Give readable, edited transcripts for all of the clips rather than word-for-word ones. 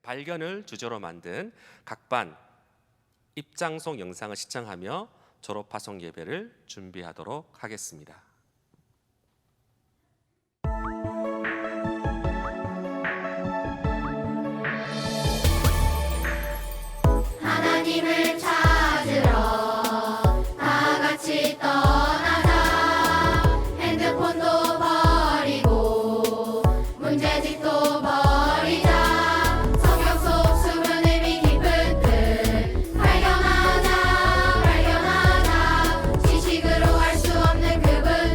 발견을 주제로 만든 각반 입장송 영상을 시청하며 졸업 파송 예배를 준비하도록 하겠습니다. 하나님을 찾으러 다 같이 떠나자. 핸드폰도 버리고 문제집도 버리자. 성경 속 숨은 의미 깊은 뜻 발견하자. 지식으로 알 수 없는 그분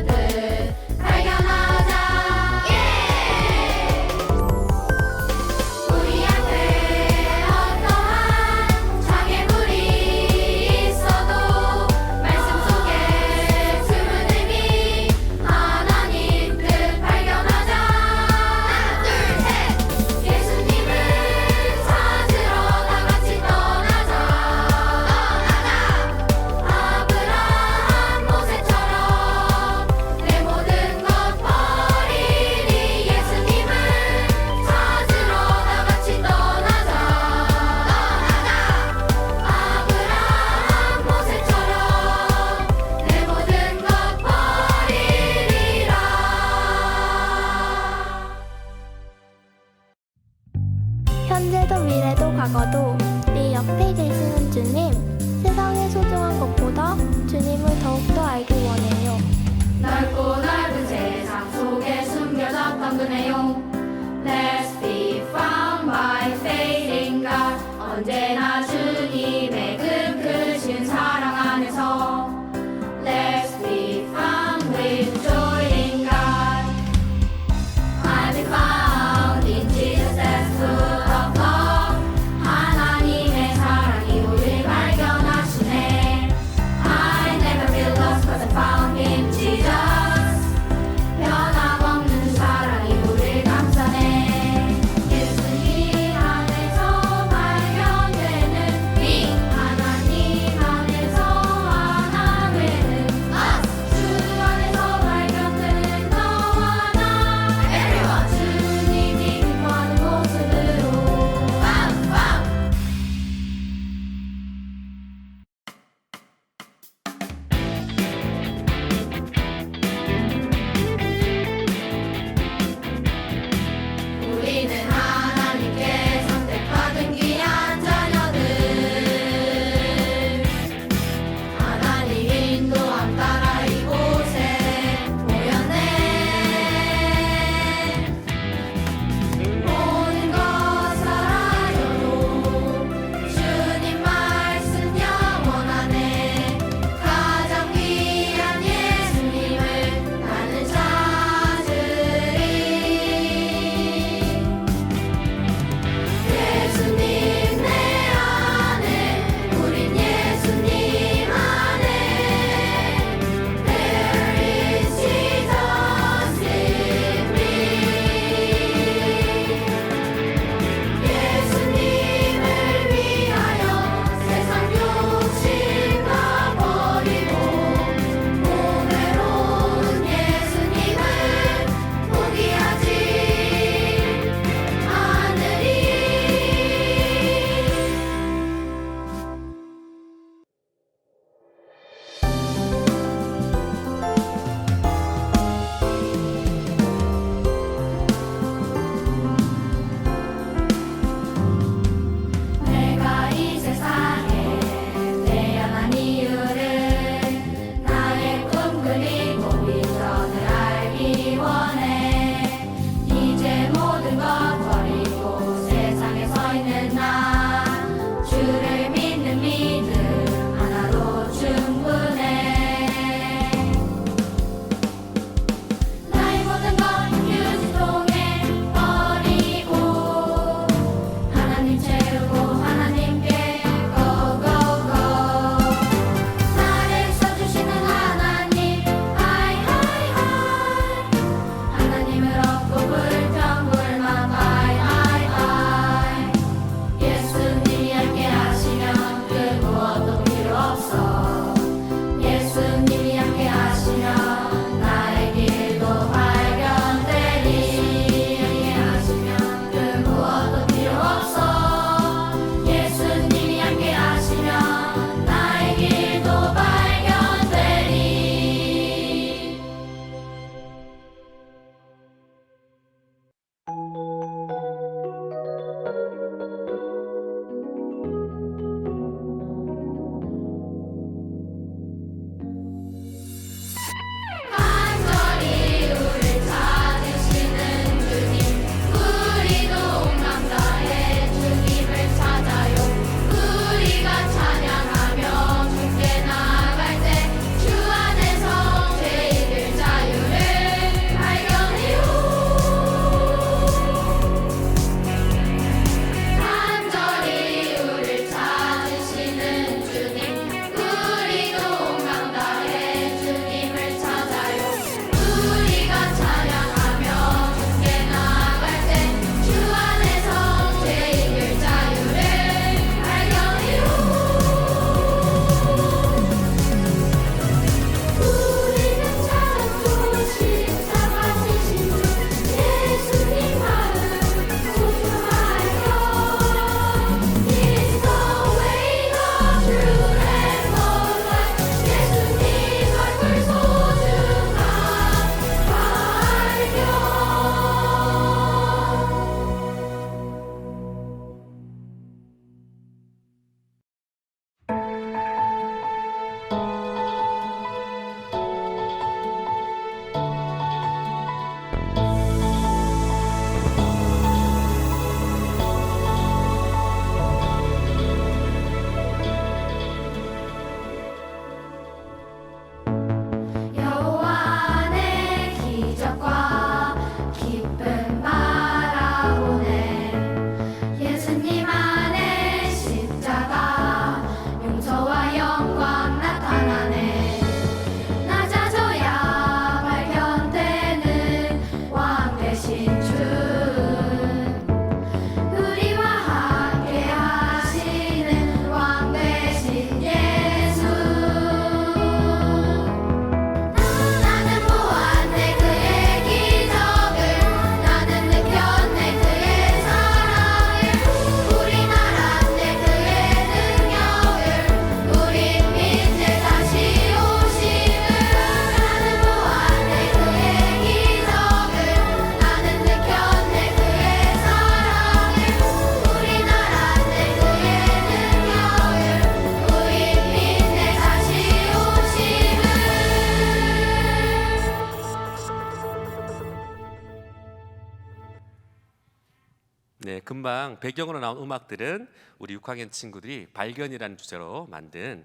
네, 금방 배경으로 나온 음악들은 우리 6학년 친구들이 발견이라는 주제로 만든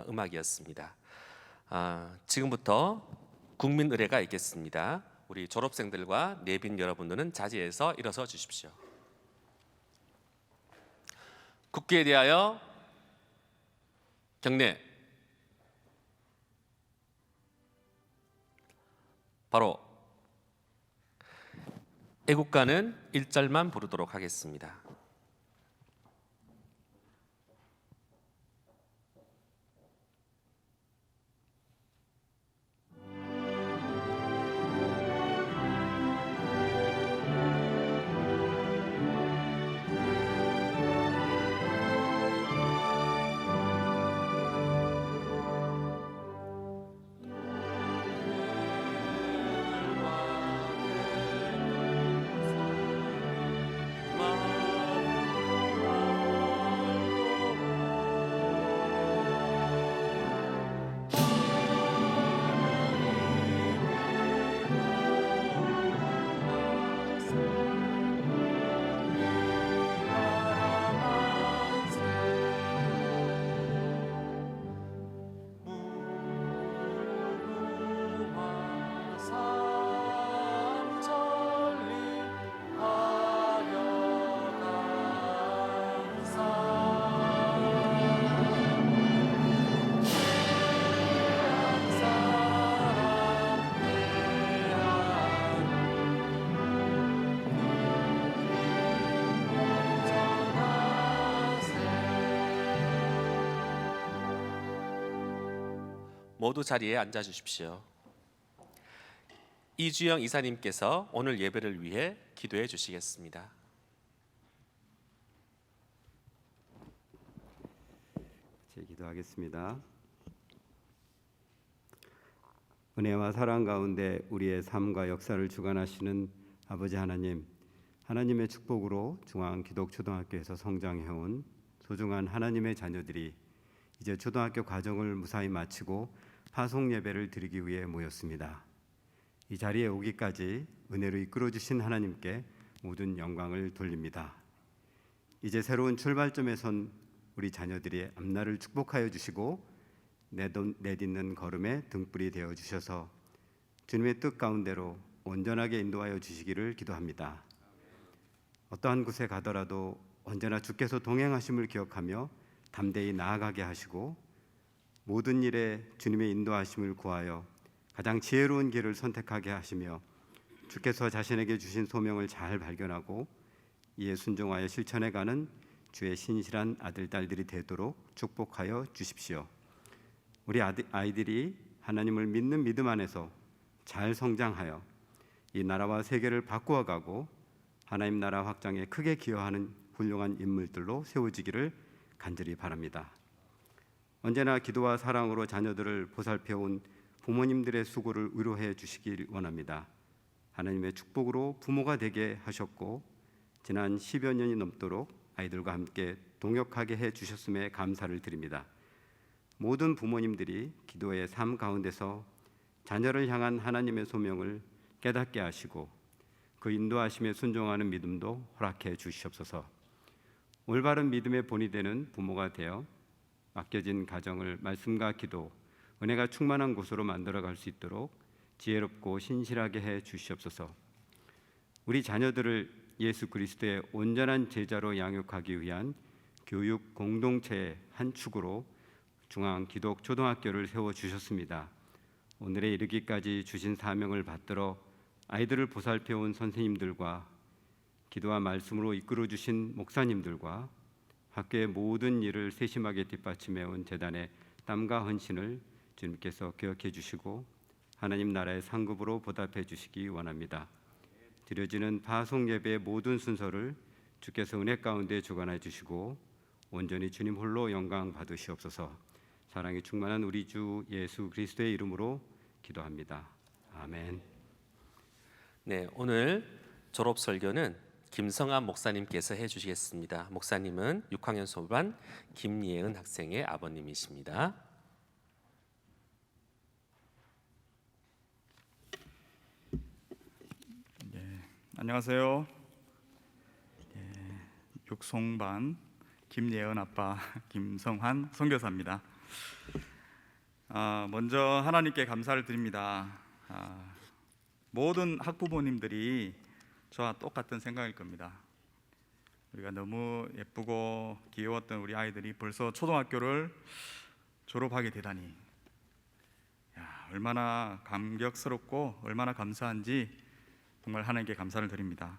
음악이었습니다. 지금부터 국민의례가 있겠습니다. 우리 졸업생들과 내빈 여러분들은 자리에서 일어서 주십시오. 국기에 대하여 경례. 바로 애국가는 1절만 부르도록 하겠습니다. 모두 자리에 앉아 주십시오. 이주영 이사님께서 오늘 예배를 위해 기도해 주시겠습니다. 제 기도하겠습니다. 은혜와 사랑 가운데 우리의 삶과 역사를 주관하시는 아버지 하나님, 하나님의 축복으로 중앙기독초등학교에서 성장해온 소중한 하나님의 자녀들이 이제 초등학교 과정을 무사히 마치고 파송 예배를 드리기 위해 모였습니다. 이 자리에 오기까지 은혜로 이끌어 주신 하나님께 모든 영광을 돌립니다. 이제 새로운 출발점에 선 우리 자녀들의 앞날을 축복하여 주시고 내딛는 걸음에 등불이 되어 주셔서 주님의 뜻 가운데로 온전하게 인도하여 주시기를 기도합니다. 어떠한 곳에 가더라도 언제나 주께서 동행하심을 기억하며 담대히 나아가게 하시고 모든 일에 주님의 인도하심을 구하여 가장 지혜로운 길을 선택하게 하시며 주께서 자신에게 주신 소명을 잘 발견하고 이에 순종하여 실천해가는 주의 신실한 아들, 딸들이 되도록 축복하여 주십시오. 우리 아이들이 하나님을 믿는 믿음 안에서 잘 성장하여 이 나라와 세계를 바꾸어가고 하나님 나라 확장에 크게 기여하는 훌륭한 인물들로 세워지기를 간절히 바랍니다. 언제나 기도와 사랑으로 자녀들을 보살펴온 부모님들의 수고를 위로해 주시길 원합니다. 하나님의 축복으로 부모가 되게 하셨고 지난 10여 년이 넘도록 아이들과 함께 동역하게 해 주셨음에 감사를 드립니다. 모든 부모님들이 기도의 삶 가운데서 자녀를 향한 하나님의 소명을 깨닫게 하시고 그 인도하심에 순종하는 믿음도 허락해 주시옵소서. 올바른 믿음의 본이 되는 부모가 되어 맡겨진 가정을 말씀과 기도, 은혜가 충만한 곳으로 만들어갈 수 있도록 지혜롭고 신실하게 해 주시옵소서. 우리 자녀들을 예수 그리스도의 온전한 제자로 양육하기 위한 교육 공동체의 한 축으로 중앙기독초등학교를 세워주셨습니다. 오늘에 이르기까지 주신 사명을 받들어 아이들을 보살펴온 선생님들과 기도와 말씀으로 이끌어주신 목사님들과 학교의 모든 일을 세심하게 뒷받침해온 재단의 땀과 헌신을 주님께서 기억해 주시고 하나님 나라의 상급으로 보답해 주시기 원합니다. 드려지는 파송 예배의 모든 순서를 주께서 은혜 가운데 주관해 주시고 온전히 주님 홀로 영광 받으시옵소서. 사랑이 충만한 우리 주 예수 그리스도의 이름으로 기도합니다. 아멘. 네, 오늘 졸업 설교는 김성암 목사님께서 해주시겠습니다. 목사님은 6학년 소반 김예은 학생의 아버님이십니다. 네, 안녕하세요. 네, 극송반 김예은 아빠 김성환 선교사입니다. 먼저 하나님께 감사를 드립니다. 모든 학부모님들이 저와 똑같은 생각일 겁니다. 우리가 너무 예쁘고 귀여웠던 우리 아이들이 벌써 초등학교를 졸업하게 되다니, 얼마나 감격스럽고 얼마나 감사한지 정말 하나님께 감사를 드립니다.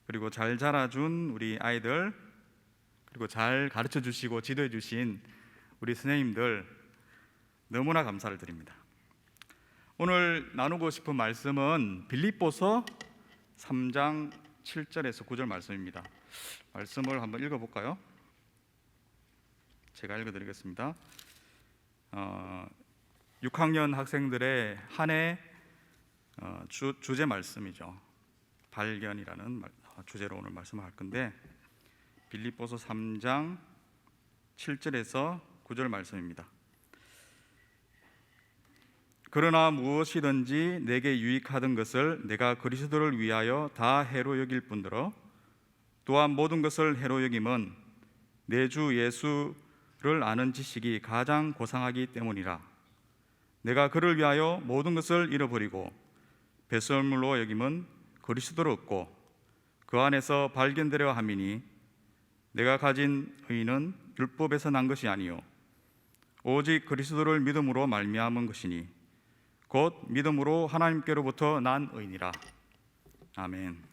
그리고 잘 자라준 우리 아이들, 그리고 잘 가르쳐 주시고 지도해 주신 우리 선생님들 너무나 감사를 드립니다. 오늘 나누고 싶은 말씀은 빌립보서 3장 7절에서 9절 말씀입니다. 말씀을 한번 읽어볼까요? 제가 읽어드리겠습니다. 6학년 학생들의 한 해 주제 말씀이죠. 발견이라는 주제로 오늘 말씀을 할 건데, 빌립보서 3장 7절에서 9절 말씀입니다. 그러나 무엇이든지 내게 유익하던 것을 내가 그리스도를 위하여 다 해로 여길 뿐더러 또한 모든 것을 해로 여김은 내 주 예수를 아는 지식이 가장 고상하기 때문이라. 내가 그를 위하여 모든 것을 잃어버리고 배설물로 여김은 그리스도를 얻고 그 안에서 발견되려 함이니 내가 가진 의는 율법에서 난 것이 아니요 오직 그리스도를 믿음으로 말미암은 것이니 곧 믿음으로 하나님께로부터 난 의니라. 아멘.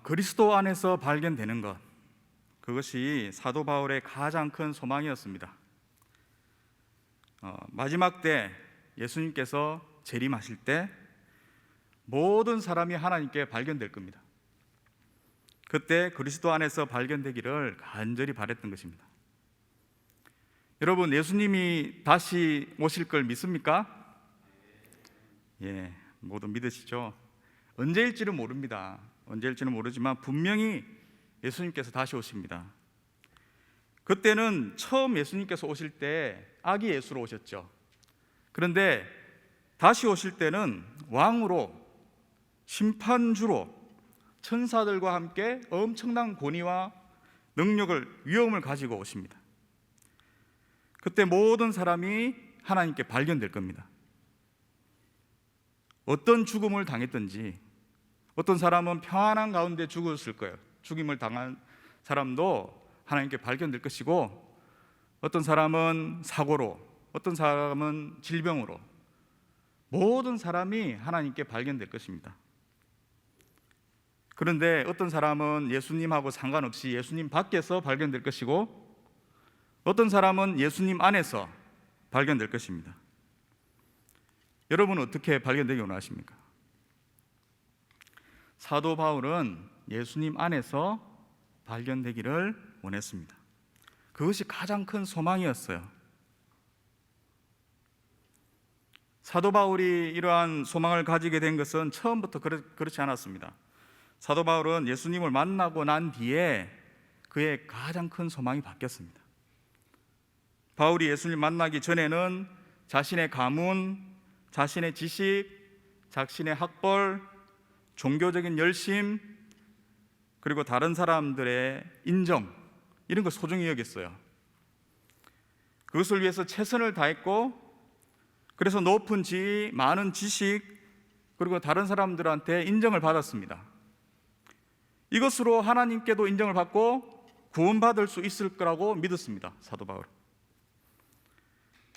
그리스도 안에서 발견되는 것, 그것이 사도 바울의 가장 큰 소망이었습니다. 마지막 때 예수님께서 재림하실 때 모든 사람이 하나님께 발견될 겁니다. 그때 그리스도 안에서 발견되기를 간절히 바랬던 것입니다. 여러분, 예수님이 다시 오실 걸 믿습니까? 예, 모두 믿으시죠? 언제일지는 모릅니다. 언제일지는 모르지만 분명히 예수님께서 다시 오십니다. 그때는 처음 예수님께서 오실 때 아기 예수로 오셨죠. 그런데 다시 오실 때는 왕으로, 심판주로 천사들과 함께 엄청난 권위와 능력을, 위엄을 가지고 오십니다. 그때 모든 사람이 하나님께 발견될 겁니다. 어떤 죽음을 당했든지, 어떤 사람은 평안한 가운데 죽었을 거예요. 죽임을 당한 사람도 하나님께 발견될 것이고, 어떤 사람은 사고로, 어떤 사람은 질병으로, 모든 사람이 하나님께 발견될 것입니다. 그런데 어떤 사람은 예수님하고 상관없이 예수님 밖에서 발견될 것이고, 어떤 사람은 예수님 안에서 발견될 것입니다. 여러분은 어떻게 발견되기 원하십니까? 사도 바울은 예수님 안에서 발견되기를 원했습니다. 그것이 가장 큰 소망이었어요. 사도 바울이 이러한 소망을 가지게 된 것은 처음부터 그렇지 않았습니다. 사도 바울은 예수님을 만나고 난 뒤에 그의 가장 큰 소망이 바뀌었습니다. 바울이 예수님 만나기 전에는 자신의 가문, 자신의 지식, 자신의 학벌, 종교적인 열심, 그리고 다른 사람들의 인정, 이런 걸 소중히 여겼어요. 그것을 위해서 최선을 다했고, 그래서 높은 지위, 많은 지식, 그리고 다른 사람들한테 인정을 받았습니다. 이것으로 하나님께도 인정을 받고 구원받을 수 있을 거라고 믿었습니다, 사도 바울은.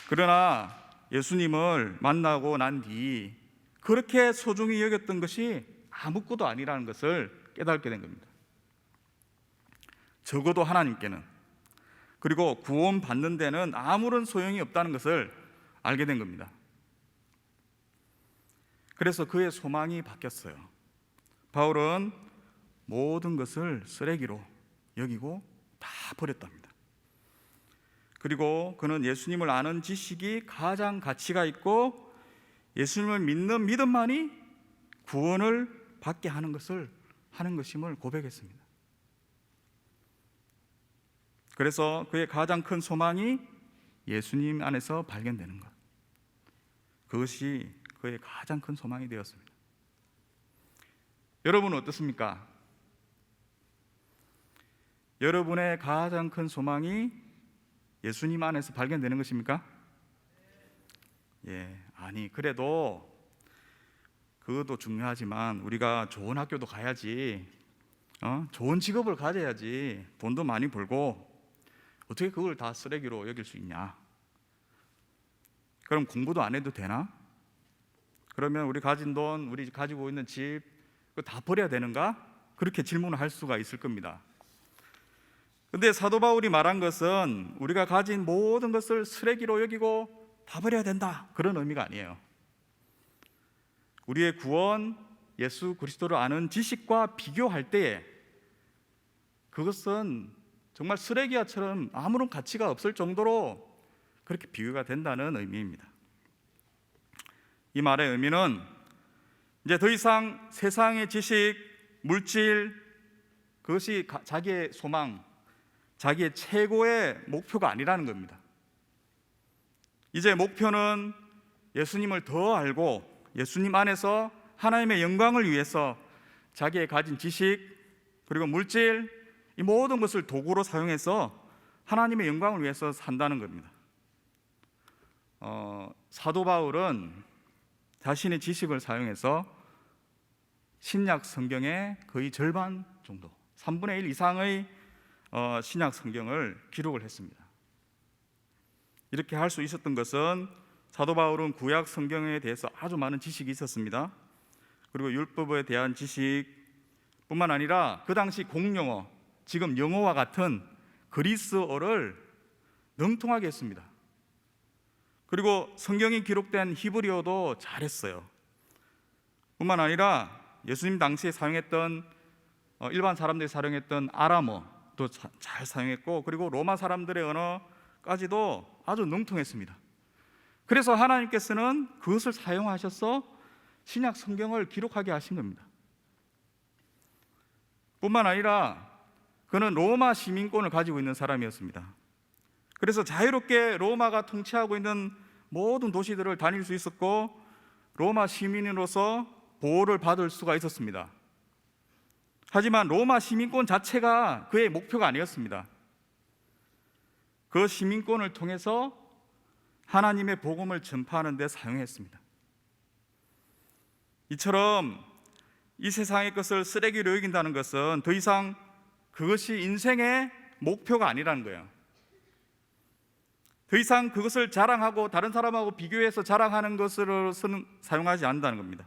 그러나 예수님을 만나고 난 뒤 그렇게 소중히 여겼던 것이 아무것도 아니라는 것을 깨닫게 된 겁니다. 적어도 하나님께는, 그리고 구원받는 데는 아무런 소용이 없다는 것을 알게 된 겁니다. 그래서 그의 소망이 바뀌었어요. 바울은 모든 것을 쓰레기로 여기고 다 버렸답니다. 그리고 그는 예수님을 아는 지식이 가장 가치가 있고 예수님을 믿는 믿음만이 구원을 받게 하는 것임을 고백했습니다. 그래서 그의 가장 큰 소망이 예수님 안에서 발견되는 것, 그것이 그의 가장 큰 소망이 되었습니다. 여러분은 어떻습니까? 여러분의 가장 큰 소망이 예수님 안에서 발견되는 것입니까? 아니 그래도 그것도 중요하지만 우리가 좋은 학교도 가야지, 좋은 직업을 가져야지, 돈도 많이 벌고 어떻게 그걸 다 쓰레기로 여길 수 있냐? 그럼 공부도 안 해도 되나? 그러면 우리 가진 돈, 우리 가지고 있는 집 그거 다 버려야 되는가? 그렇게 질문을 할 수가 있을 겁니다. 근데 사도 바울이 말한 것은 우리가 가진 모든 것을 쓰레기로 여기고 다 버려야 된다, 그런 의미가 아니에요. 우리의 구원, 예수 그리스도를 아는 지식과 비교할 때에 그것은 정말 쓰레기야처럼 아무런 가치가 없을 정도로 그렇게 비교가 된다는 의미입니다. 이 말의 의미는 이제 더 이상 세상의 지식, 물질, 그것이 자기의 소망, 자기의 최고의 목표가 아니라는 겁니다. 이제 목표는 예수님을 더 알고 예수님 안에서 하나님의 영광을 위해서 자기의 가진 지식 그리고 물질, 이 모든 것을 도구로 사용해서 하나님의 영광을 위해서 산다는 겁니다. 사도 바울은 자신의 지식을 사용해서 신약 성경의 거의 절반 정도, 3분의 1 이상의 신약 성경을 기록을 했습니다. 이렇게 할 수 있었던 것은 사도 바울은 구약 성경에 대해서 아주 많은 지식이 있었습니다. 그리고 율법에 대한 지식뿐만 아니라 그 당시 공용어, 지금 영어와 같은 그리스어를 능통하게 했습니다. 그리고 성경이 기록된 히브리어도 잘했어요. 뿐만 아니라 예수님 당시에 사용했던 일반 사람들이 사용했던 아람어도 잘 사용했고, 그리고 로마 사람들의 언어까지도 아주 능통했습니다. 그래서 하나님께서는 그것을 사용하셔서 신약 성경을 기록하게 하신 겁니다. 뿐만 아니라 그는 로마 시민권을 가지고 있는 사람이었습니다. 그래서 자유롭게 로마가 통치하고 있는 모든 도시들을 다닐 수 있었고, 로마 시민으로서 보호를 받을 수가 있었습니다. 하지만 로마 시민권 자체가 그의 목표가 아니었습니다. 그 시민권을 통해서 하나님의 복음을 전파하는 데 사용했습니다. 이처럼 이 세상의 것을 쓰레기로 여긴다는 것은 더 이상 그것이 인생의 목표가 아니라는 거예요. 더 이상 그것을 자랑하고 다른 사람하고 비교해서 자랑하는 것으로서는 사용하지 않는다는 겁니다.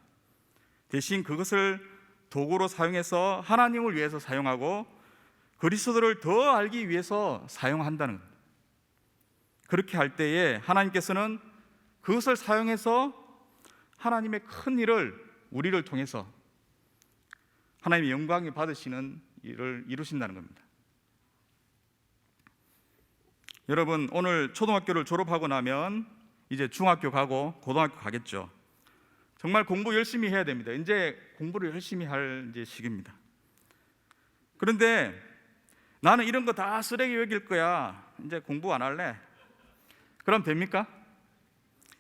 대신 그것을 도구로 사용해서 하나님을 위해서 사용하고 그리스도를 더 알기 위해서 사용한다는 겁니다. 그렇게 할 때에 하나님께서는 그것을 사용해서 하나님의 큰 일을 우리를 통해서 하나님의 영광이 받으시는 일을 이루신다는 겁니다. 여러분, 오늘 초등학교를 졸업하고 나면 이제 중학교 가고 고등학교 가겠죠. 정말 공부 열심히 해야 됩니다. 이제 공부를 열심히 할 이제 시기입니다. 그런데 나는 이런 거 다 쓰레기 여길 거야, 이제 공부 안 할래, 그럼 됩니까?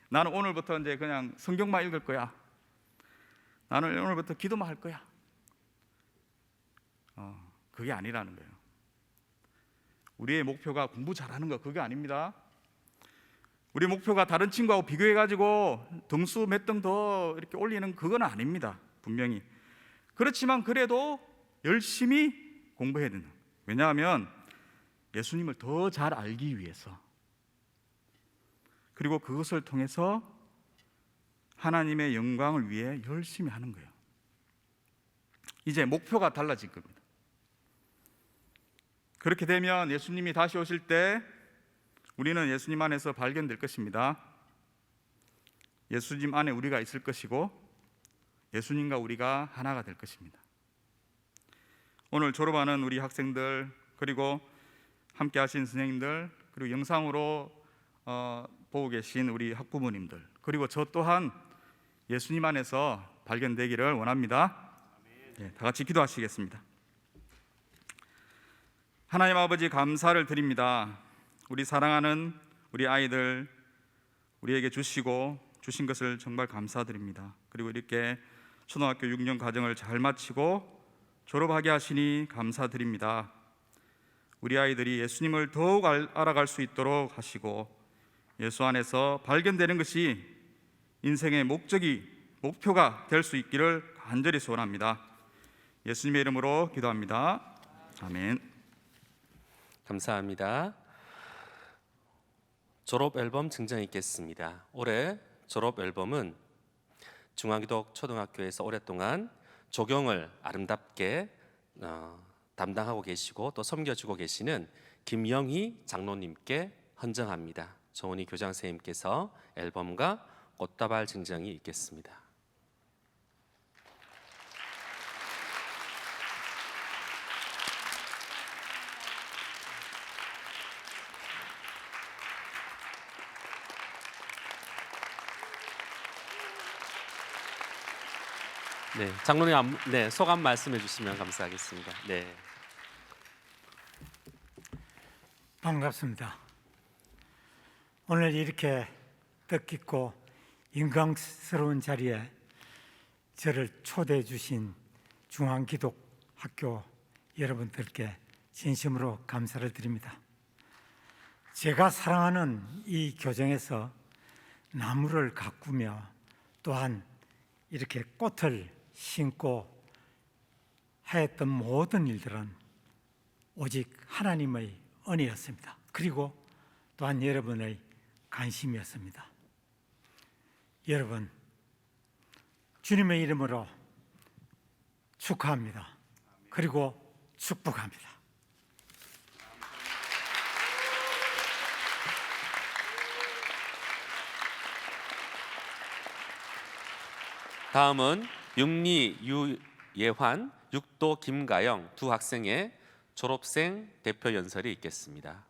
나는 오늘부터 이제 그냥 성경만 읽을 거야, 나는 오늘부터 기도만 할 거야. 그게 아니라는 거예요. 우리의 목표가 공부 잘하는 거, 그게 아닙니다. 우리 목표가 다른 친구하고 비교해가지고 등수 몇 등 더 이렇게 올리는 그건 아닙니다. 분명히. 그렇지만 그래도 열심히 공부해야 된다. 왜냐하면 예수님을 더 잘 알기 위해서, 그리고 그것을 통해서 하나님의 영광을 위해 열심히 하는 거예요. 이제 목표가 달라질 겁니다. 그렇게 되면 예수님이 다시 오실 때 우리는 예수님 안에서 발견될 것입니다. 예수님 안에 우리가 있을 것이고 예수님과 우리가 하나가 될 것입니다. 오늘 졸업하는 우리 학생들, 그리고 함께 하신 선생님들, 그리고 영상으로 보고 계신 우리 학부모님들, 그리고 저 또한 예수님 안에서 발견되기를 원합니다. 다 같이 기도하시겠습니다. 하나님 아버지, 감사를 드립니다. 우리 사랑하는 우리 아이들 우리에게 주시고 주신 것을 정말 감사드립니다. 그리고 이렇게 초등학교 6년 과정을 잘 마치고 졸업하게 하시니 감사드립니다. 우리 아이들이 예수님을 더욱 알아갈 수 있도록 하시고 예수 안에서 발견되는 것이 인생의 목표가 될 수 있기를 간절히 소원합니다. 예수님의 이름으로 기도합니다. 아멘. 감사합니다. 졸업 앨범 증정 있겠습니다. 올해 졸업 앨범은 중앙기독 초등학교에서 오랫동안 조경을 아름답게 담당하고 계시고 또 섬겨주고 계시는 김영희 장로님께 헌정합니다. 조은희 교장 선생님께서 앨범과 꽃다발 증정이 있겠습니다. 네, 장로님 소감 말씀해 주시면 감사하겠습니다. 네. 반갑습니다. 오늘 이렇게 뜻깊고 영광스러운 자리에 저를 초대해 주신 중앙기독학교 여러분들께 진심으로 감사를 드립니다. 제가 사랑하는 이 교정에서 나무를 가꾸며 또한 이렇게 꽃을 심고 하였던 모든 일들은 오직 하나님의 은혜였습니다. 그리고 또한 여러분의 관심이었습니다. 여러분, 주님의 이름으로 축하합니다. 그리고 축복합니다. 다음은 육리 유예환, 육도 김가영 두 학생의 졸업생 대표 연설이 있겠습니다.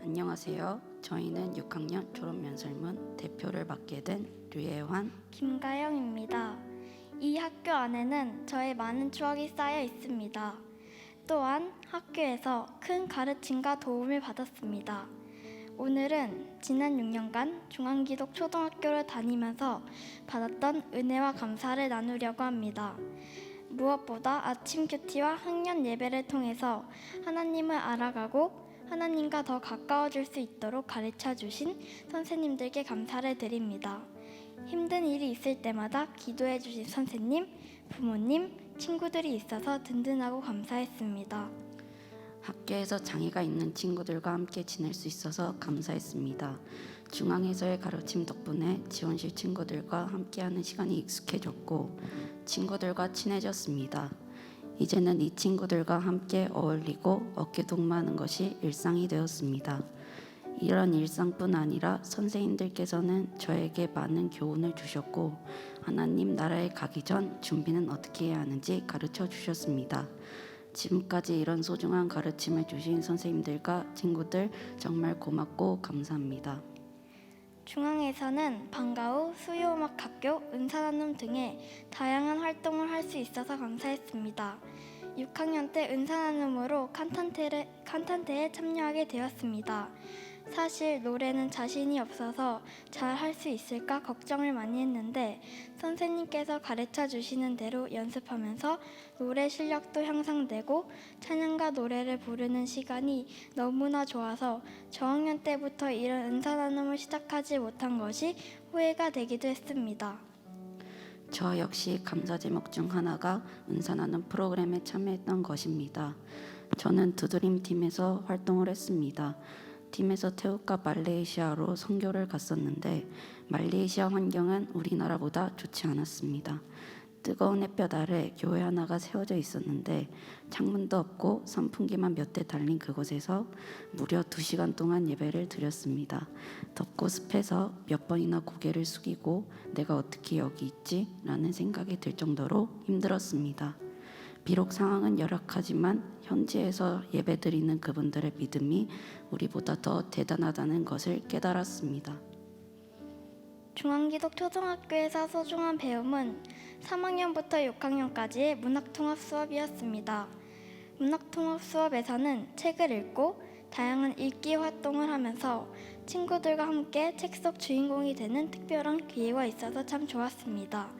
안녕하세요. 저희는 6학년 졸업연설문 대표를 맡게 된 류예환, 김가영입니다. 이 학교 안에는 저의 많은 추억이 쌓여 있습니다. 또한 학교에서 큰 가르침과 도움을 받았습니다. 오늘은 지난 6년간 중앙기독 초등학교를 다니면서 받았던 은혜와 감사를 나누려고 합니다. 무엇보다 아침 큐티와 학년 예배를 통해서 하나님을 알아가고 하나님과 더 가까워질 수 있도록 가르쳐 주신 선생님들께 감사를 드립니다. 힘든 일이 있을 때마다 기도해 주신 선생님, 부모님, 친구들이 있어서 든든하고 감사했습니다. 학교에서 장애가 있는 친구들과 함께 지낼 수 있어서 감사했습니다. 중앙에서의 가르침 덕분에 지원실 친구들과 함께하는 시간이 익숙해졌고 친구들과 친해졌습니다. 이제는 이 친구들과 함께 어울리고 어깨동무하는 것이 일상이 되었습니다. 이런 일상뿐 아니라 선생님들께서는 저에게 많은 교훈을 주셨고 하나님 나라에 가기 전 준비는 어떻게 해야 하는지 가르쳐 주셨습니다. 지금까지 이런 소중한 가르침을 주신 선생님들과 친구들 정말 고맙고 감사합니다. 중앙에서는 방과후, 수요음악학교, 은사나눔 등의 다양한 활동을 할 수 있어서 감사했습니다. 6학년 때 은사나눔으로 칸탄테에 참여하게 되었습니다. 사실 노래는 자신이 없어서 잘 할 수 있을까 걱정을 많이 했는데 선생님께서 가르쳐 주시는 대로 연습하면서 노래 실력도 향상되고 찬양과 노래를 부르는 시간이 너무나 좋아서 저학년 때부터 이런 은사나눔을 시작하지 못한 것이 후회가 되기도 했습니다. 저 역시 감사 제목 중 하나가 은사나눔 프로그램에 참여했던 것입니다. 저는 두드림 팀에서 활동을 했습니다. 팀에서 태국과 말레이시아로 선교를 갔었는데 말레이시아 환경은 우리나라보다 좋지 않았습니다. 뜨거운 햇볕 아래 교회 하나가 세워져 있었는데 창문도 없고 선풍기만 몇 대 달린 그곳에서 무려 2시간 동안 예배를 드렸습니다. 덥고 습해서 몇 번이나 고개를 숙이고 내가 어떻게 여기 있지? 라는 생각이 들 정도로 힘들었습니다. 비록 상황은 열악하지만 현지에서 예배드리는 그분들의 믿음이 우리보다 더 대단하다는 것을 깨달았습니다. 중앙기독초등학교에서 소중한 배움은 3학년부터 6학년까지의 문학통합 수업이었습니다. 문학통합 수업에서는 책을 읽고 다양한 읽기 활동을 하면서 친구들과 함께 책 속 주인공이 되는 특별한 기회가 있어서 참 좋았습니다.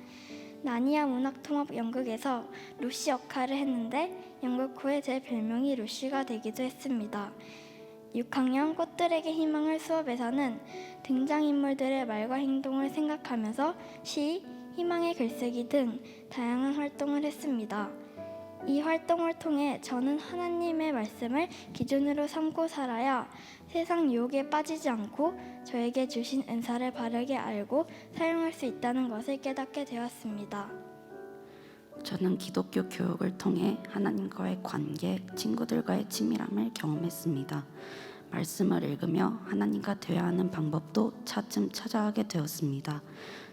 나니아 문학통합 연극에서 루시 역할을 했는데 연극 후에 제 별명이 루시가 되기도 했습니다. 6학년 꽃들에게 희망을 수업에서는 등장인물들의 말과 행동을 생각하면서 시, 희망의 글쓰기 등 다양한 활동을 했습니다. 이 활동을 통해 저는 하나님의 말씀을 기준으로 삼고 살아야 세상 유혹에 빠지지 않고 저에게 주신 은사를 바르게 알고 사용할 수 있다는 것을 깨닫게 되었습니다. 저는 기독교 교육을 통해 하나님과의 관계, 친구들과의 친밀함을 경험했습니다. 말씀을 읽으며 하나님과 대화하는 방법도 차츰 찾아가게 되었습니다.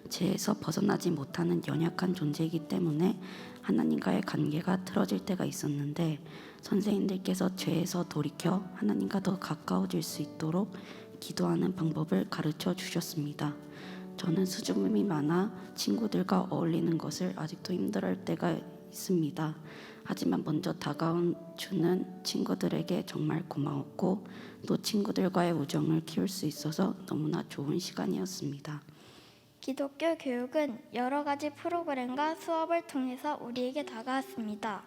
죄에서 벗어나지 못하는 연약한 존재이기 때문에 하나님과의 관계가 틀어질 때가 있었는데 선생님들께서 죄에서 돌이켜 하나님과 더 가까워질 수 있도록 기도하는 방법을 가르쳐 주셨습니다. 저는 수줍음이 많아 친구들과 어울리는 것을 아직도 힘들어할 때가 있습니다. 하지만 먼저 다가온 주는 친구들에게 정말 고마웠고 또 친구들과의 우정을 키울 수 있어서 너무나 좋은 시간이었습니다. 기독교 교육은 여러 가지 프로그램과 수업을 통해서 우리에게 다가왔습니다.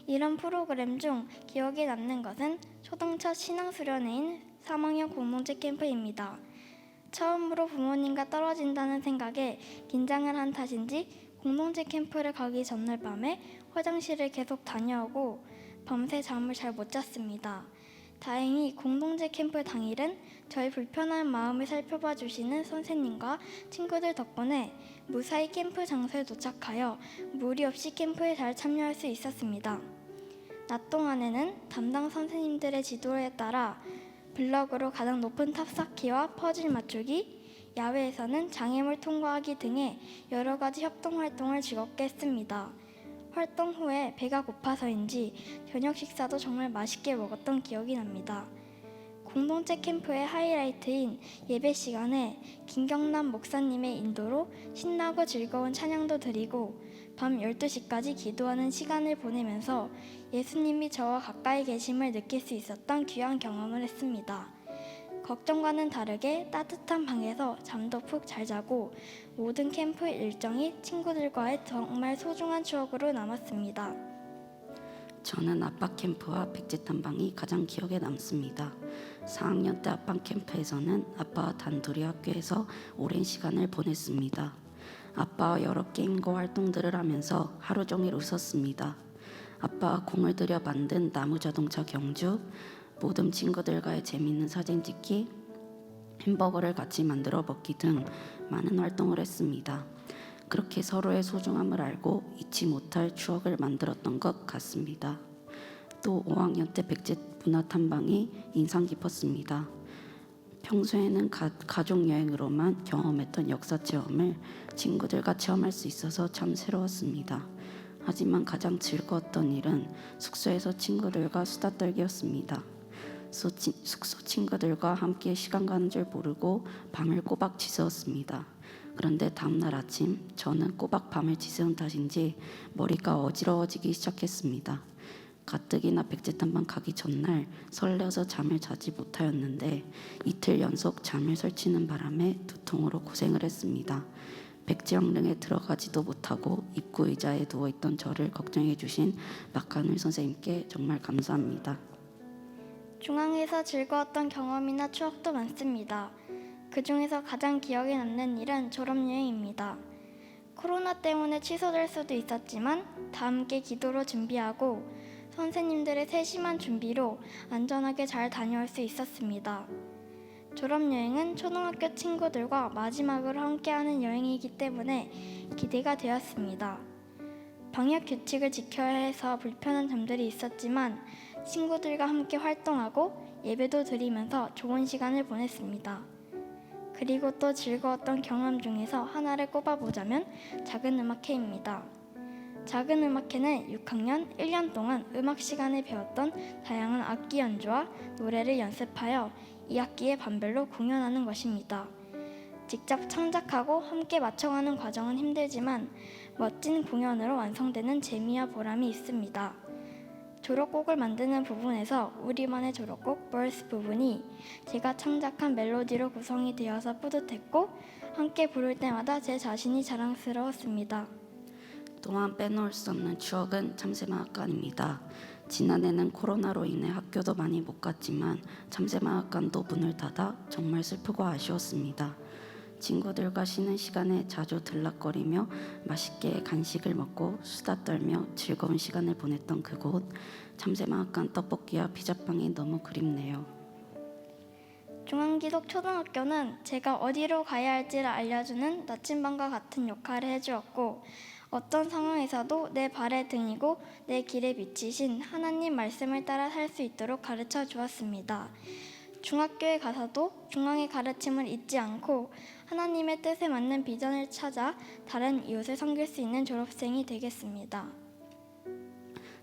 이런 프로그램 중 기억에 남는 것은 초등첫 신앙수련회인 3학년 공동체 캠프입니다. 처음으로 부모님과 떨어진다는 생각에 긴장을 한 탓인지 공동체 캠프를 가기 전날 밤에 화장실을 계속 다녀오고 밤새 잠을 잘 못 잤습니다. 다행히 공동체 캠프 당일은 저의 불편한 마음을 살펴봐 주시는 선생님과 친구들 덕분에 무사히 캠프 장소에 도착하여 무리 없이 캠프에 잘 참여할 수 있었습니다. 낮 동안에는 담당 선생님들의 지도에 따라 블럭으로 가장 높은 탑 쌓기와 퍼즐 맞추기, 야외에서는 장애물 통과하기 등의 여러 가지 협동 활동을 즐겁게 했습니다. 활동 후에 배가 고파서인지 저녁 식사도 정말 맛있게 먹었던 기억이 납니다. 공동체 캠프의 하이라이트인 예배 시간에 김경남 목사님의 인도로 신나고 즐거운 찬양도 드리고 밤 12시까지 기도하는 시간을 보내면서 예수님이 저와 가까이 계심을 느낄 수 있었던 귀한 경험을 했습니다. 걱정과는 다르게 따뜻한 방에서 잠도 푹 잘 자고 모든 캠프 일정이 친구들과의 정말 소중한 추억으로 남았습니다. 저는 아빠 캠프와 백제 탐방이 가장 기억에 남습니다. 4학년 때 아빠 캠프에서는 아빠와 단둘이 학교에서 오랜 시간을 보냈습니다. 아빠와 여러 게임과 활동들을 하면서 하루 종일 웃었습니다. 아빠와 공을 들여 만든 나무 자동차 경주, 모든 친구들과의 재미있는 사진 찍기, 햄버거를 같이 만들어 먹기 등 많은 활동을 했습니다. 그렇게 서로의 소중함을 알고 잊지 못할 추억을 만들었던 것 같습니다. 또 5학년 때 백제 문화탐방이 인상 깊었습니다. 평소에는 가족 여행으로만 경험했던 역사 체험을 친구들과 체험할 수 있어서 참 새로웠습니다. 하지만 가장 즐거웠던 일은 숙소에서 친구들과 수다 떨기였습니다. 숙소 친구들과 함께 시간 가는 줄 모르고 밤을 꼬박 지새웠습니다. 그런데 다음날 아침 저는 꼬박 밤을 지새운 탓인지 머리가 어지러워지기 시작했습니다. 가뜩이나 백제탐방 가기 전날 설레어서 잠을 자지 못하였는데 이틀 연속 잠을 설치는 바람에 두통으로 고생을 했습니다. 백지영릉에 들어가지도 못하고 입구 의자에 누워있던 저를 걱정해 주신 박하늘 선생님께 정말 감사합니다. 중앙에서 즐거웠던 경험이나 추억도 많습니다. 그 중에서 가장 기억에 남는 일은 졸업여행입니다. 코로나 때문에 취소될 수도 있었지만 다 함께 기도로 준비하고 선생님들의 세심한 준비로 안전하게 잘 다녀올 수 있었습니다. 졸업여행은 초등학교 친구들과 마지막으로 함께하는 여행이기 때문에 기대가 되었습니다. 방역 규칙을 지켜야 해서 불편한 점들이 있었지만 친구들과 함께 활동하고 예배도 드리면서 좋은 시간을 보냈습니다. 그리고 또 즐거웠던 경험 중에서 하나를 꼽아보자면 작은 음악회입니다. 작은 음악회는 6학년 1년 동안 음악 시간에 배웠던 다양한 악기 연주와 노래를 연습하여 2학기에 반별로 공연하는 것입니다. 직접 창작하고 함께 맞춰가는 과정은 힘들지만 멋진 공연으로 완성되는 재미와 보람이 있습니다. 졸업곡을 만드는 부분에서 우리만의 졸업곡 Birth 부분이 제가 창작한 멜로디로 구성이 되어서 뿌듯했고 함께 부를 때마다 제 자신이 자랑스러웠습니다. 또한 빼놓을 수 없는 추억은 참새마을간입니다. 지난해는 코로나로 인해 학교도 많이 못 갔지만 참새마을간도 문을 닫아 정말 슬프고 아쉬웠습니다. 친구들과 쉬는 시간에 자주 들락거리며 맛있게 간식을 먹고 수다 떨며 즐거운 시간을 보냈던 그곳, 참새마을간 떡볶이와 피자빵이 너무 그립네요. 중앙기독초등학교는 제가 어디로 가야 할지를 알려주는 나침반과 같은 역할을 해주었고 어떤 상황에서도 내 발의 등이고 내 길에 비치신 하나님 말씀을 따라 살 수 있도록 가르쳐 주었습니다. 중학교에 가서도 중앙의 가르침을 잊지 않고 하나님의 뜻에 맞는 비전을 찾아 다른 이웃을 섬길 수 있는 졸업생이 되겠습니다.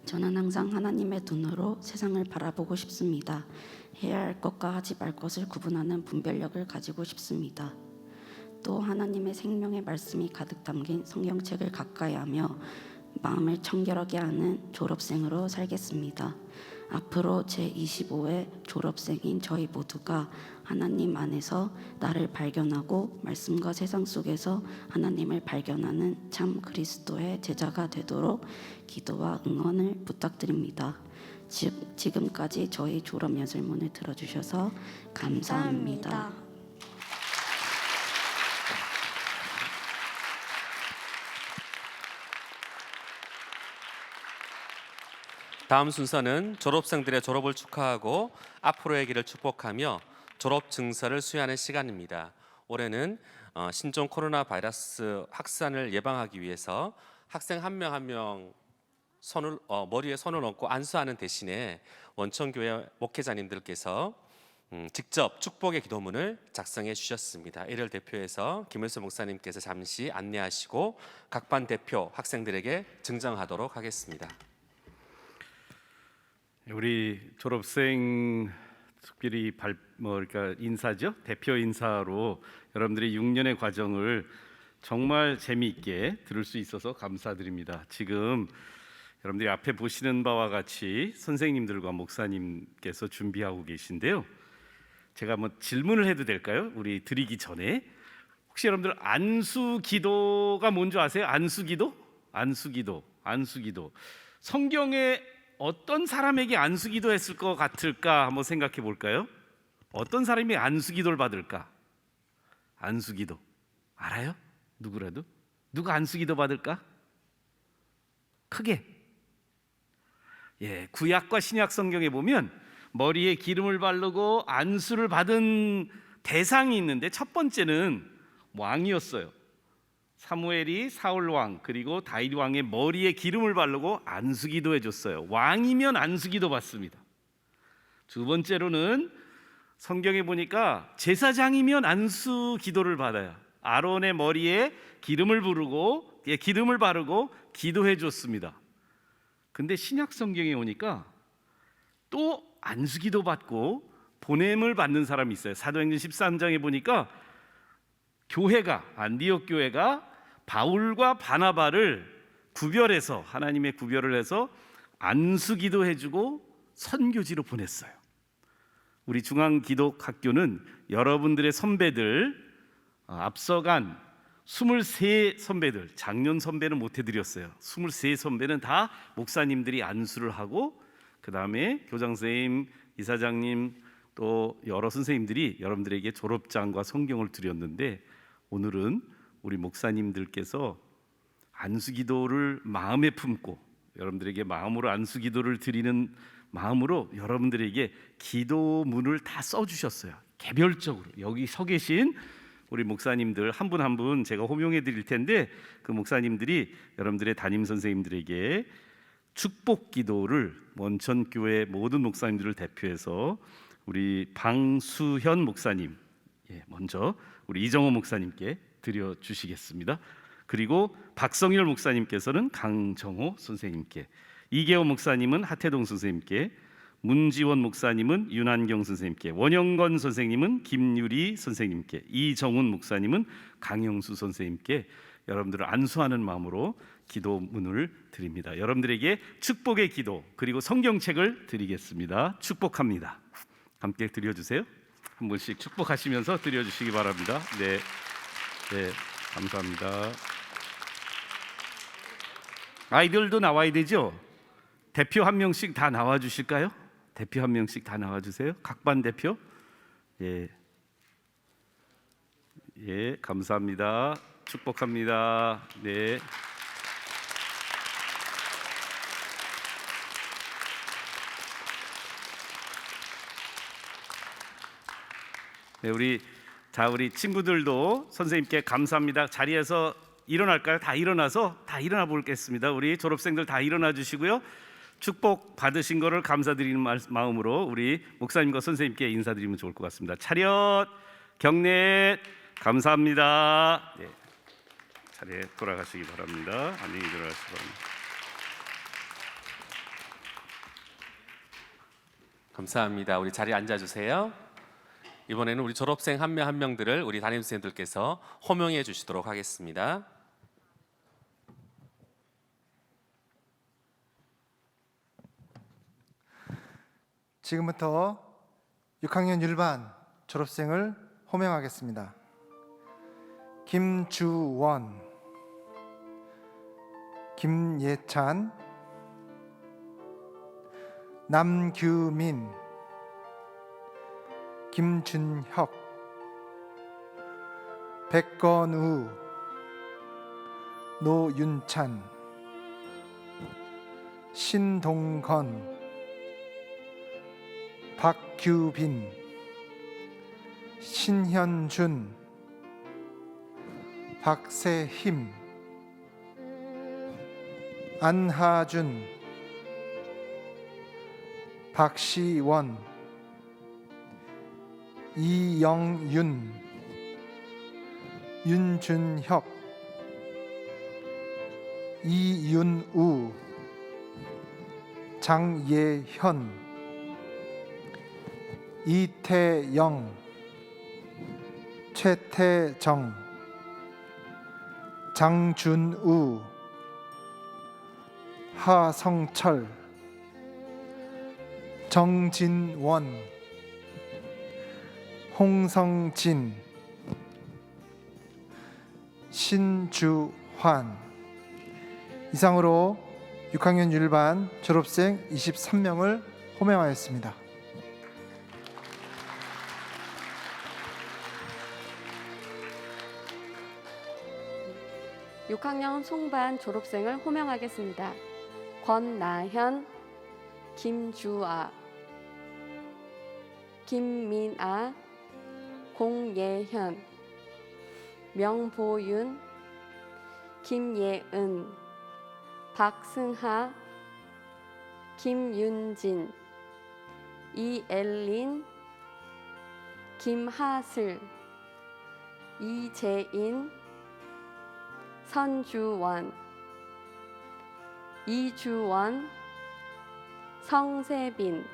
저는 항상 하나님의 눈으로 세상을 바라보고 싶습니다. 해야 할 것과 하지 말 것을 구분하는 분별력을 가지고 싶습니다. 또 하나님의 생명의 말씀이 가득 담긴 성경책을 가까이 하며 마음을 청결하게 하는 졸업생으로 살겠습니다. 앞으로 제25회 졸업생인 저희 모두가 하나님 안에서 나를 발견하고 말씀과 세상 속에서 하나님을 발견하는 참 그리스도의 제자가 되도록 기도와 응원을 부탁드립니다. 지금까지 저희 졸업 연설문을 들어주셔서 감사합니다. 다음 순서는 졸업생들의 졸업을 축하하고 앞으로의 길을 축복하며 졸업 증서를 수여하는 시간입니다. 올해는 신종 코로나 바이러스 확산을 예방하기 위해서 학생 한 명 한 명 머리에 손을 얹고 안수하는 대신에 원천교회 목회자님들께서 직접 축복의 기도문을 작성해 주셨습니다. 이를 대표해서 김일수 목사님께서 잠시 안내하시고 각 반 대표 학생들에게 증정하도록 하겠습니다. 우리 졸업생 특별히 그러니까 인사죠. 대표 인사로 여러분들의 6년의 과정을 정말 재미있게 들을 수 있어서 감사드립니다. 지금 여러분들이 앞에 보시는 바와 같이 선생님들과 목사님께서 준비하고 계신데요. 제가 질문을 해도 될까요? 우리 드리기 전에 혹시 여러분들 안수기도가 뭔지 아세요? 안수기도? 성경에 어떤 사람에게 안수기도 했을 것 같을까 한번 생각해 볼까요? 어떤 사람이 안수기도를 받을까? 안수기도 알아요? 누구라도? 누가 안수기도 받을까? 크게 구약과 신약 성경에 보면 머리에 기름을 바르고 안수를 받은 대상이 있는데 첫 번째는 왕이었어요. 사무엘이 사울 왕 그리고 다윗 왕의 머리에 기름을 바르고 안수기도 해줬어요. 왕이면 안수기도 받습니다. 두 번째로는 성경에 보니까 제사장이면 안수기도를 받아요. 아론의 머리에 기름을 바르고 기도해줬습니다. 근데 신약 성경에 오니까 또 안수기도 받고 보냄을 받는 사람이 있어요. 사도행전 13장에 보니까 안디옥 교회가 바울과 바나바를 구별해서 하나님의 구별을 해서 안수기도 해주고 선교지로 보냈어요. 우리 중앙기독학교는 여러분들의 선배들 앞서간 23 선배들, 작년 선배는 못 해드렸어요. 23 선배는 다 목사님들이 안수를 하고 그 다음에 교장선생님, 이사장님 또 여러 선생님들이 여러분들에게 졸업장과 성경을 드렸는데 오늘은 우리 목사님들께서 안수기도를 마음에 품고 여러분들에게 마음으로 안수기도를 드리는 마음으로 여러분들에게 기도문을 다 써주셨어요. 개별적으로 여기 서 계신 우리 목사님들 한 분 한 분 제가 호명해 드릴 텐데 그 목사님들이 여러분들의 담임 선생님들에게 축복 기도를 원천교회 모든 목사님들을 대표해서 우리 방수현 목사님 먼저 우리 이정호 목사님께 드려주시겠습니다. 그리고 박성열 목사님께서는 강정호 선생님께, 이계호 목사님은 하태동 선생님께, 문지원 목사님은 윤한경 선생님께, 원영건 선생님은 김유리 선생님께, 이정훈 목사님은 강영수 선생님께 여러분들을 안수하는 마음으로 기도문을 드립니다. 여러분들에게 축복의 기도 그리고 성경책을 드리겠습니다. 축복합니다. 함께 드려주세요. 한 분씩 축복하시면서 드려주시기 바랍니다. 네, 감사합니다. 아이들도 나와야 되죠? 대표 한 명씩 다 나와 주실까요? 대표 한 명씩 다 나와 주세요. 각반 대표. 예, 감사합니다. 축복합니다. 네. 네, 우리 친구들도 선생님께 감사합니다. 자리에서 일어날까요? 다 일어나서 다 일어나 보겠습니다. 우리 졸업생들 다 일어나 주시고요. 축복 받으신 거를 감사드리는 마음으로 우리 목사님과 선생님께 인사드리면 좋을 것 같습니다. 차렷, 경례, 감사합니다. 네, 자리에 돌아가시기 바랍니다. 안녕히 들어가시기 바랍니다. 감사합니다. 우리 자리에 앉아주세요. 이번에는 우리 졸업생 한 명 한 명들을 우리 담임선생님들께서 호명해 주시도록 하겠습니다. 지금부터 6학년 1반 졸업생을 호명하겠습니다. 김주원, 김예찬, 남규민, 김준혁, 백건우, 노윤찬, 신동건, 박규빈, 신현준, 박세힘, 안하준, 박시원, 이영윤, 윤준혁, 이윤우, 장예현, 이태영, 최태정, 장준우, 하성철, 정진원, 홍성진, 신주환. 이상으로 6학년 1반 졸업생 23명을 호명하였습니다. (6학년) 송반 졸업생을 호명하겠습니다. 권나현, 김주아, 김민아, 공예현, 명보윤, 김예은, 박승하, 김윤진, 이엘린, 김하슬, 이재인, 선주원, 이주원, 성세빈,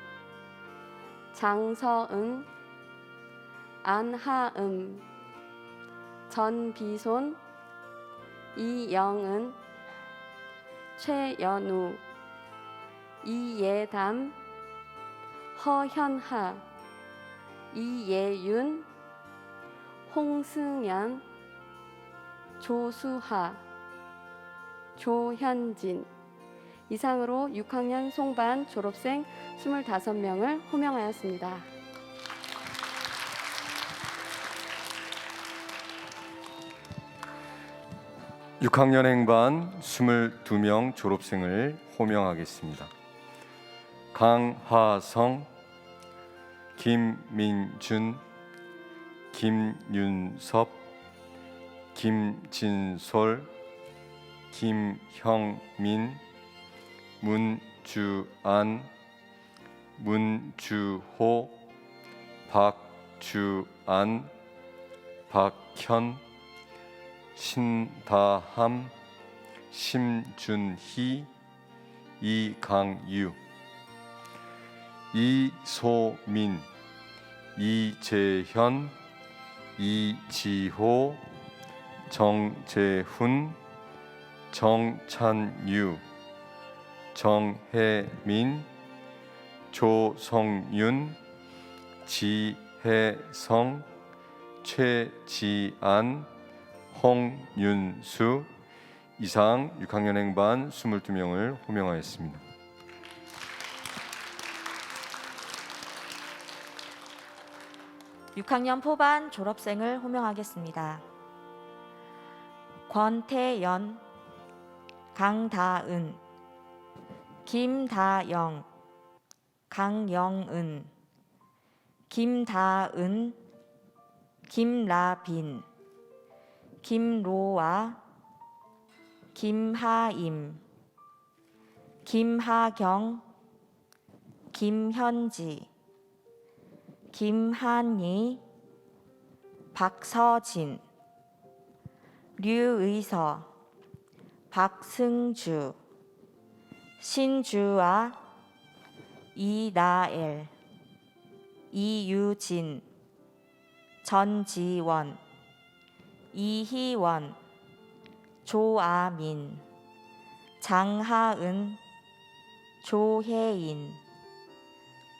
장서은, 안하음, 전비손, 이영은, 최연우, 이예담, 허현하, 이예윤, 홍승연, 조수하, 조현진. 이상으로 6학년 송반 졸업생 25명을 호명하였습니다. (6학년) 행반 22명 졸업생을 호명하겠습니다. 강하성, 김민준, 김윤섭, 김진솔, 김형민, 문주안, 문주호, 박주안, 박현, 신다함, 심준희, 이강유. 이소민, 이재현, 이지호, 정재훈, 정찬유, 정혜민, 조성윤, 지혜성, 최지안, 홍윤수 이상 6학년 행반 22명을 호명하였습니다. (6학년) 포반 졸업생을 호명하겠습니다. 권태연, 강다은, 김다영, 강영은, 김다은, 김라빈, 김로아, 김하임, 김하경, 김현지, 김한희, 박서진, 류의서, 박승주, 신주아, 이나엘, 이유진, 전지원, 이희원, 조아민, 장하은, 조혜인,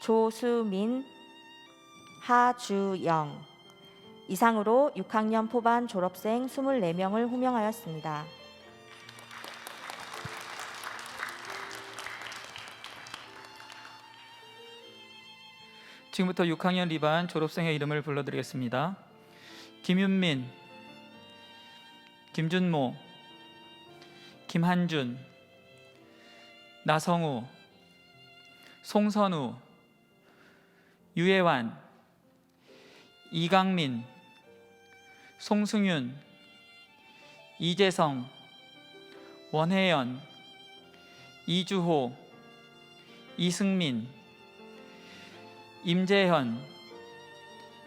조수민, 하주영 이상으로 6학년 포반 졸업생 24명을 호명하였습니다. 지금부터 6학년 리반 졸업생의 이름을 불러드리겠습니다. 김윤민, 김준모, 김한준, 나성우, 송선우, 유혜완, 이강민, 송승윤, 이재성, 원혜연, 이주호, 이승민, 임재현,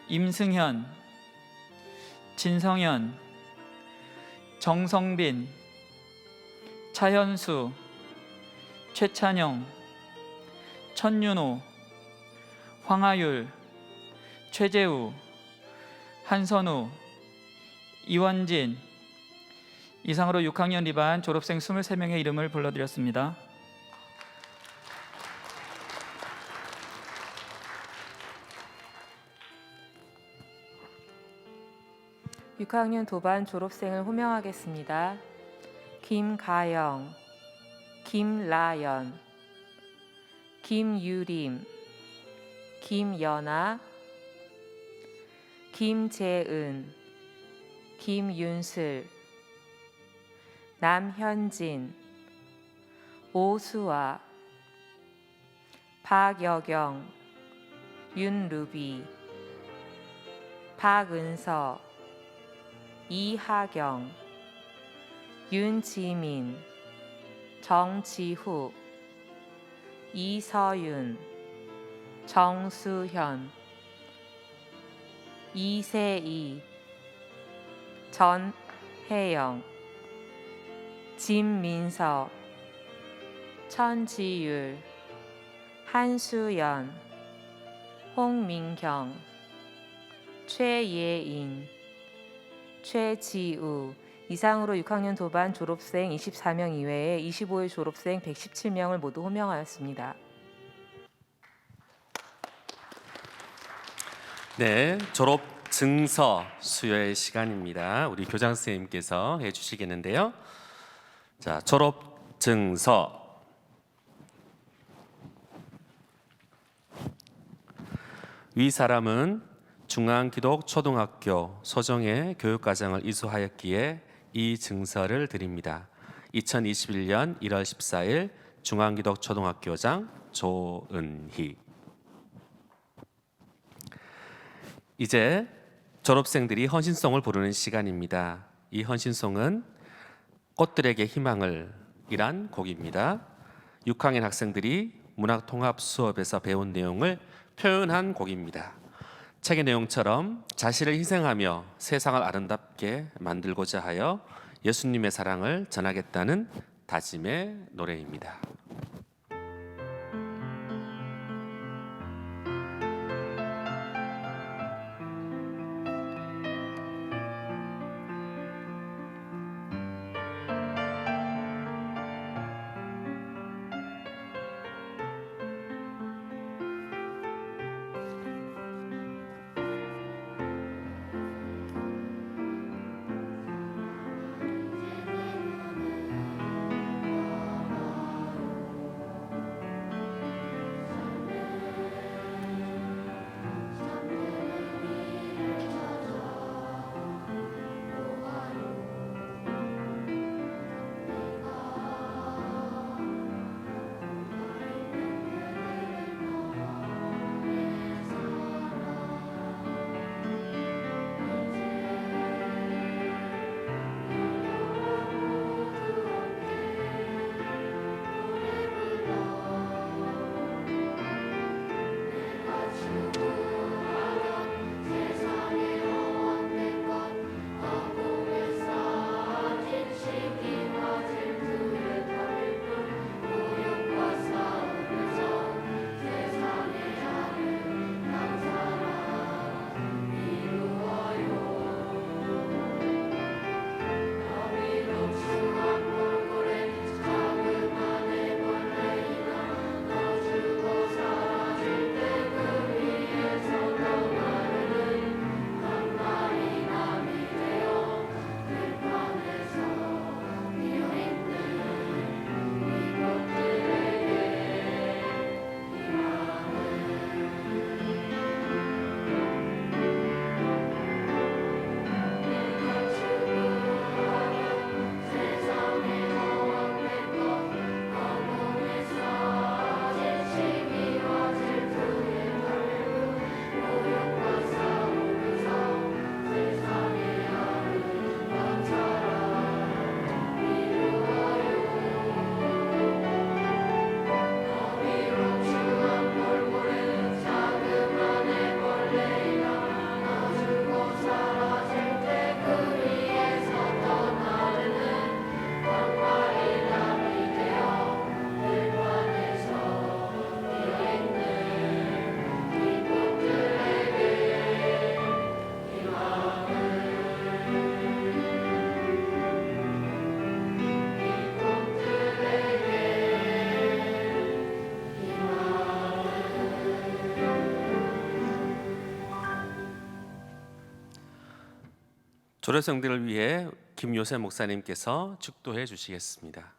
임승현, 진성현, 정성빈, 차현수, 최찬영, 천윤호, 황하율, 최재우, 한선우, 이원진 이상으로 6학년 리반 졸업생 23명의 이름을 불러드렸습니다. (6학년) 도반 졸업생을 호명하겠습니다. 김가영, 김라연, 김유림, 김연아, 김재은, 김윤슬, 남현진, 오수아, 박여경, 윤루비, 박은서, 이하경, 윤지민, 정지후, 이서윤, 정수현, 이세희, 전혜영, 진민서, 천지율, 한수연, 홍민경, 최예인, 최지우 이상으로 6학년 도반 졸업생 24명 이외에 25일 졸업생 117명을 모두 호명하였습니다. 네, 졸업 증서 수여의 시간입니다. 우리 교장 선생님께서 해주시겠는데요. 자, 졸업 증서. 위 사람은 중앙기독초등학교 소정의 교육과정을 이수하였기에 이 증서를 드립니다. 2021년 1월 14일 중앙기독초등학교장 조은희. 이제 졸업생들이 헌신송을 부르는 시간입니다. 이 헌신송은 꽃들에게 희망을 이란 곡입니다. 6학년 학생들이 문학통합 수업에서 배운 내용을 표현한 곡입니다. 책의 내용처럼 자신을 희생하며 세상을 아름답게 만들고자 하여 예수님의 사랑을 전하겠다는 다짐의 노래입니다. 졸업생들을 위해 김요셉 목사님께서 축도해 주시겠습니다.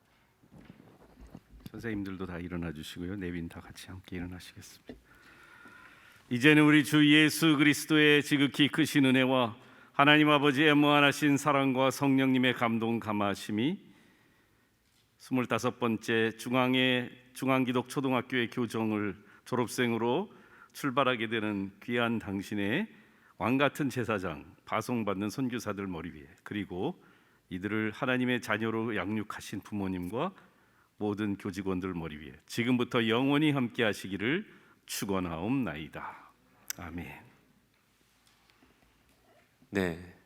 선생님들도 다 일어나 주시고요. 내빈 다 같이 함께 일어나시겠습니다. 이제는 우리 주 예수 그리스도의 지극히 크신 은혜와 하나님 아버지의 무한하신 사랑과 성령님의 감동 감화심이 25번째 중앙기독초등학교의 교정을 졸업생으로 출발하게 되는 귀한 당신의 왕같은 제사장, 파송받는 선교사들 머리 위에, 그리고 이들을 하나님의 자녀로 양육하신 부모님과 모든 교직원들 머리 위에 지금부터 영원히 함께 하시기를 축원하옵나이다. 아멘. 네,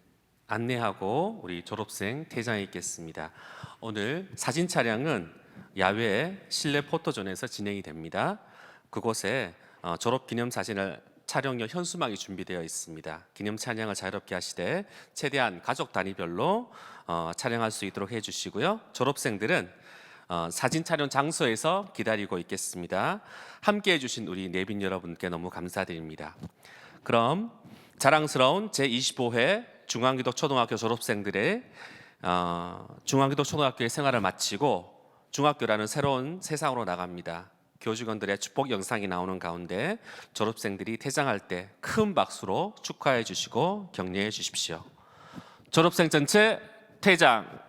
안내하고 우리 졸업생 퇴장이 있겠습니다. 오늘 사진 촬영은 야외 실내 포토존에서 진행이 됩니다. 그곳에 졸업 기념 사진을 촬영용 현수막이 준비되어 있습니다. 기념 촬영을 자유롭게 하시되 최대한 가족 단위별로 촬영할 수 있도록 해주시고요. 졸업생들은 사진 촬영 장소에서 기다리고 있겠습니다. 함께 해주신 우리 내빈 여러분께 너무 감사드립니다. 그럼 자랑스러운 제25회 중앙기독초등학교 졸업생들의 중앙기독초등학교의 생활을 마치고 중학교라는 새로운 세상으로 나갑니다. 교직원들의 축복 영상이 나오는 가운데 졸업생들이 퇴장할 때 큰 박수로 축하해 주시고 격려해 주십시오. 졸업생 전체 퇴장.